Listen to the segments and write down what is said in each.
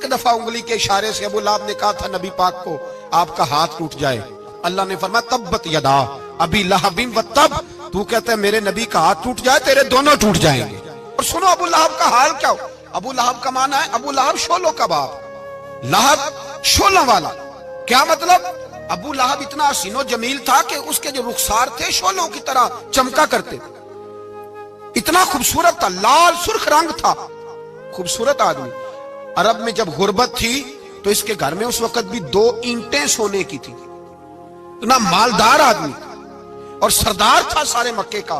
एक दफा उंगली के इशारे से अबू लहब ने कहा था नबी पाक को आपका हाथ टूट जाए, अल्लाह ने फरमाया तब्बत यदा अबी लहबिन व तब, तू कहता है मेरे नबी का हाथ टूट जाए तेरे दोनों टूट जाएंगे। और सुनो अबू लहब का हाल क्या हो। अबू लहब का माना है अबू लहब शोलों का बाप, लहब शोलों वाला। क्या मतलब? अबू लहब इतना हसीनो जमील था कि उसके जो रुखसार थे शोलों की तरह चमका करते, इतना खूबसूरत था, लाल सुर्ख रंग था, खूबसूरत आदमी। अरब में जब गुर्बत थी तो इसके घर में उस वक्त भी 2 ईंटें सोने की थी। इतना मालदार आदमी और सरदार था सारे मक्के का,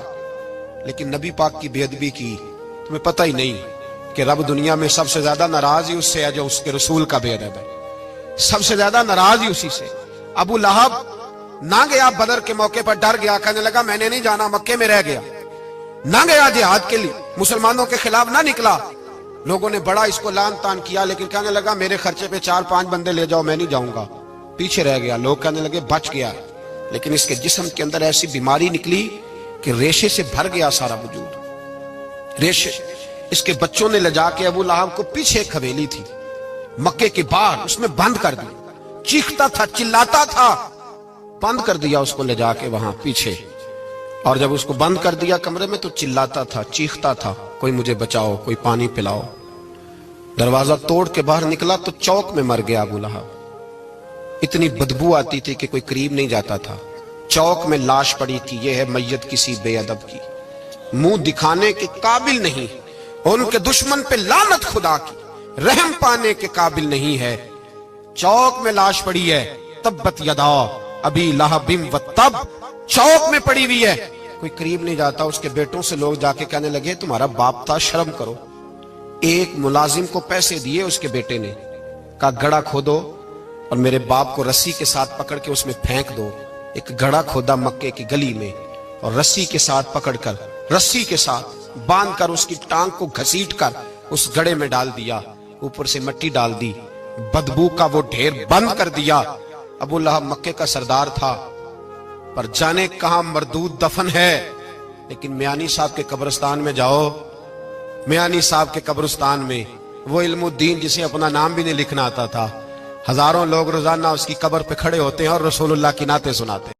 लेकिन नबी पाक की बेअदबी की। तुम्हें पता ही नहीं कि रब दुनिया में सबसे ज्यादा नाराज ही उससे है जो उसके रसूल का बेअदब है, सबसे ज्यादा नाराज ही उसी से। अबू लहब ना गया बदर के मौके पर, डर गया, कहने लगा मैंने नहीं जाना, मक्के में रह गया, ना गया जिहाद के लिए, मुसलमानों के खिलाफ ना निकला। लोगों ने बड़ा इसको लान तान किया, लेकिन कहने लगा मेरे खर्चे पे 4-5 बंदे ले जाओ, मैं नहीं जाऊंगा, पीछे रह गया। लोग कहने लगे बच गया, लेकिन इसके जिस्म के अंदर ऐसी बीमारी निकली कि रेशे से भर गया सारा वजूद, रेशे। इसके बच्चों ने ले जाके अबू लहब को पीछे एक हवेली थी मक्के के बाहर, उसमें बंद कर दिया। चीखता था, चिल्लाता था, बंद कर दिया उसको ले जाके वहां पीछे। और जब उसको बंद कर दिया कमरे में तो चिल्लाता था, चीखता था, कोई मुझे बचाओ, कोई पानी पिलाओ। दरवाजा तोड़ के बाहर निकला तो चौक में मर गया अबू लहब। इतनी बदबू आती थी कि कोई करीब नहीं जाता था। चौक में लाश पड़ी थी, यह है मैयत किसी बेअदब की, मुंह दिखाने के काबिल नहीं, उनके दुश्मन पे लानत खुदा की, रहम पाने के काबिल नहीं है। चौक में लाश पड़ी है, तब्बत यदा अबी लहबिन व तब, चौक में पड़ी हुई है, कोई करीब नहीं जाता। उसके बेटों से लोग जाके कहने लगे तुम्हारा बाप था, शर्म करो। एक मुलाजिम को पैसे दिए उसके बेटे ने, कहा गड़ा खोदो और मेरे बाप को रस्सी के साथ पकड़ के उसमें फेंक दो। एक गड़ा खोदा मक्के की गली में और रस्सी के साथ पकड़कर, रस्सी के साथ बांध कर उसकी टांग को घसीट कर उस गड़े में डाल दिया, ऊपर से मिट्टी डाल दी, बदबू का वो ढेर बंद कर दिया। अबू लहब मक्के का सरदार था, पर जाने कहां मरदूद दफन है। लेकिन मियानी साहब के कब्रिस्तान में जाओ, मियानी साहब के कब्रिस्तान में वो इल्मुद्दीन जिसे अपना नाम भी नहीं लिखना आता था, हजारों लोग रोजाना उसकी कब्र पे खड़े होते हैं और रसूलुल्लाह की नाते सुनाते हैं।